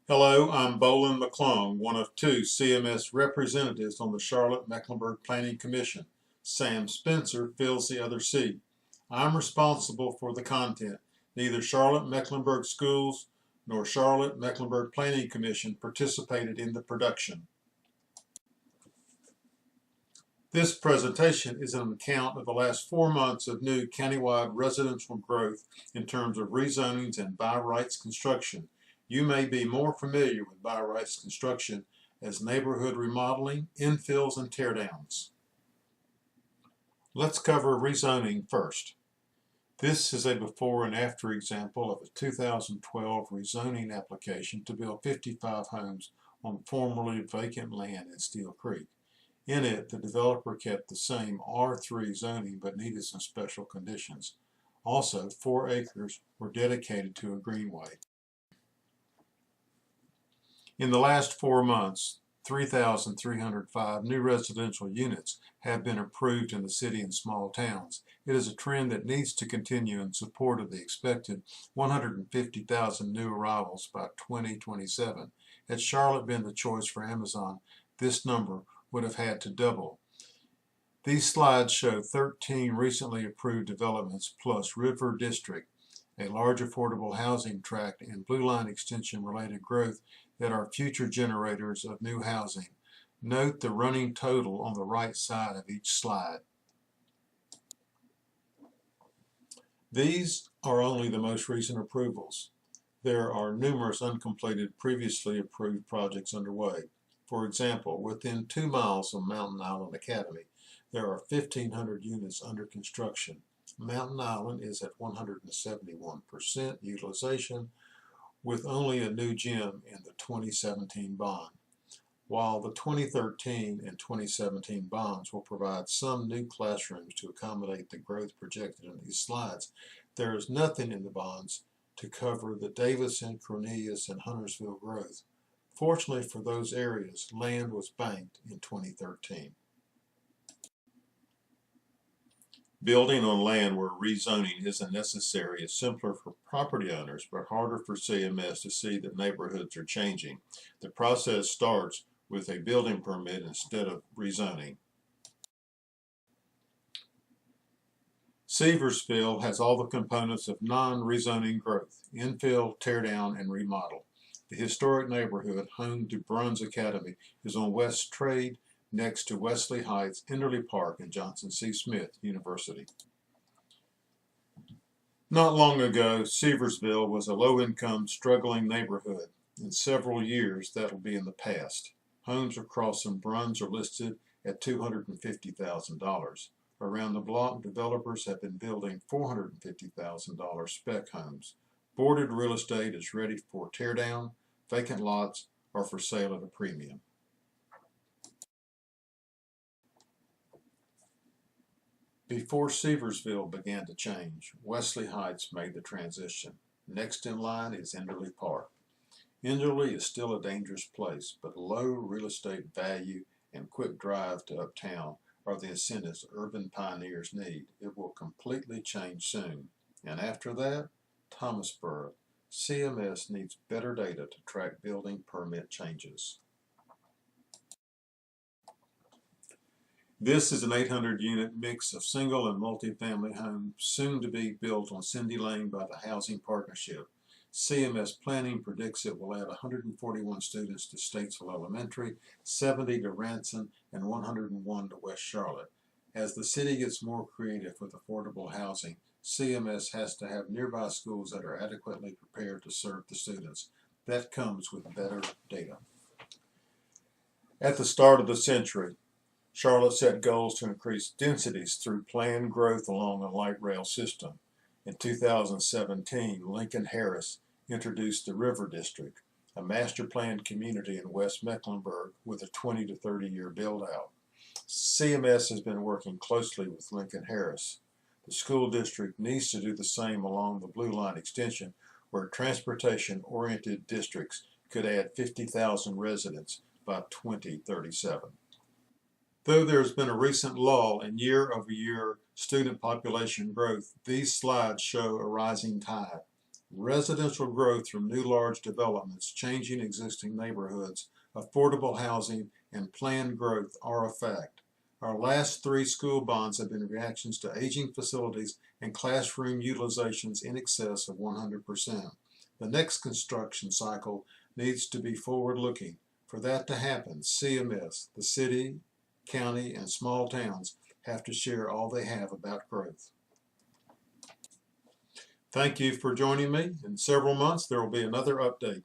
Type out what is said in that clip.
Hello, I'm Bolyn McClung, one of two CMS representatives on the Charlotte-Mecklenburg Planning Commission. Sam Spencer fills the other seat. I'm responsible for the content. Neither Charlotte-Mecklenburg Schools nor Charlotte-Mecklenburg Planning Commission participated in the production. This presentation is an account of the last 4 months of new countywide residential growth in terms of rezonings and by rights construction. You may be more familiar with by rights construction as neighborhood remodeling, infills, and teardowns. Let's cover rezoning first. This is a before and after example of a 2012 rezoning application to build 55 homes on formerly vacant land in Steel Creek. In it, the developer kept the same R3 zoning but needed some special conditions. Also, 4 acres were dedicated to a greenway. In the last 4 months, 3,305 new residential units have been approved in the city and small towns. It is a trend that needs to continue in support of the expected 150,000 new arrivals by 2027. Had Charlotte been the choice for Amazon, this number would have had to double. These slides show 13 recently approved developments plus River District, a large affordable housing tract, and Blue Line extension related growth that are future generators of new housing. Note the running total on the right side of each slide. These are only the most recent approvals. There are numerous uncompleted previously approved projects underway. For example, within 2 miles of Mountain Island Academy, there are 1,500 units under construction. Mountain Island is at 171% utilization, with only a new gym in the 2017 bond. While the 2013 and 2017 bonds will provide some new classrooms to accommodate the growth projected in these slides, there is nothing in the bonds to cover the Davison, Cornelius, and Huntersville growth. Fortunately for those areas, land was banked in 2013. Building on land where rezoning isn't necessary is simpler for property owners, but harder for CMS to see that neighborhoods are changing. The process starts with a building permit instead of rezoning. Seversville has all the components of non-rezoning growth: infill, teardown, and remodel. The historic neighborhood, home to Bruns Academy, is on West Trade, next to Wesley Heights, Enderley Park, and Johnson C. Smith University. Not long ago, Seversville was a low-income, struggling neighborhood. In several years, that'll be in the past. Homes across from Bruns are listed at $250,000. Around the block, developers have been building $450,000 spec homes. Boarded real estate is ready for teardown, vacant lots are for sale at a premium. Before Seversville began to change, Wesley Heights made the transition. Next in line is Enderley Park. Enderley is still a dangerous place, but low real estate value and quick drive to uptown are the incentives urban pioneers need. It will completely change soon. And after that, Thomasburg. CMS needs better data to track building permit changes. This is an 800-unit mix of single and multifamily homes soon to be built on Cindy Lane by the Housing Partnership. CMS Planning predicts it will add 141 students to Statesville Elementary, 70 to Ranson, and 101 to West Charlotte. As the city gets more creative with affordable housing, CMS has to have nearby schools that are adequately prepared to serve the students. That comes with better data. At the start of the century, Charlotte set goals to increase densities through planned growth along a light rail system. In 2017, Lincoln Harris introduced the River District, a master planned community in West Mecklenburg with a 20 to 30 year build-out. CMS has been working closely with Lincoln Harris. The school district needs to do the same along the Blue Line extension, where transportation-oriented districts could add 50,000 residents by 2037. Though there has been a recent lull in year-over-year student population growth, these slides show a rising tide. residential growth from new large developments, changing existing neighborhoods, affordable housing, and planned growth are a fact. Our last three school bonds have been reactions to aging facilities and classroom utilizations in excess of 100%. The next construction cycle needs to be forward-looking. For that to happen, CMS, the city, county, and small towns have to share all they have about growth. Thank you for joining me. In several months, there will be another update.